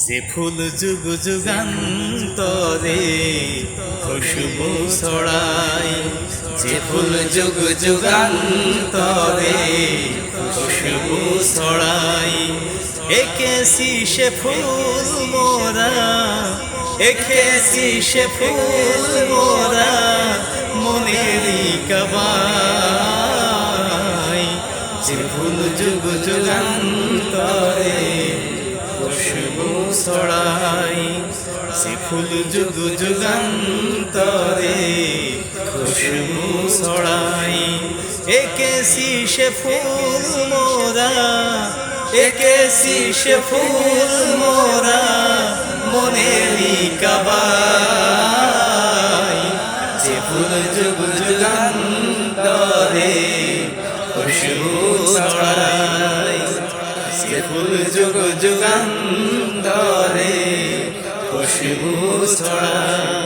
যে ফুল যুগ যুগান্তরে খুশবু ছড়ায়, যে ফুল যুগ যুগান্তরে খুশবু ছড়ায়, এঁকেছি সে ফুল মোরা, এঁকেছি সে ফুল মোরা মনেরই কাবায়। যে ফুল যুগ যুগান্তরে খুশবু ছড়ায়, যে ফুল যুগ যুগান্তরে খুশবু ছড়ায়, এঁকেছি সে ফুল মোরা, এঁকেছি সে ফুল মোরা মনেরই কাবায়। যে ফুল যুগ যুগান্তরে খুশবু ছড়ায়, যে ফুল যুগ যুগান্তরে খুশবু ছড়ায়।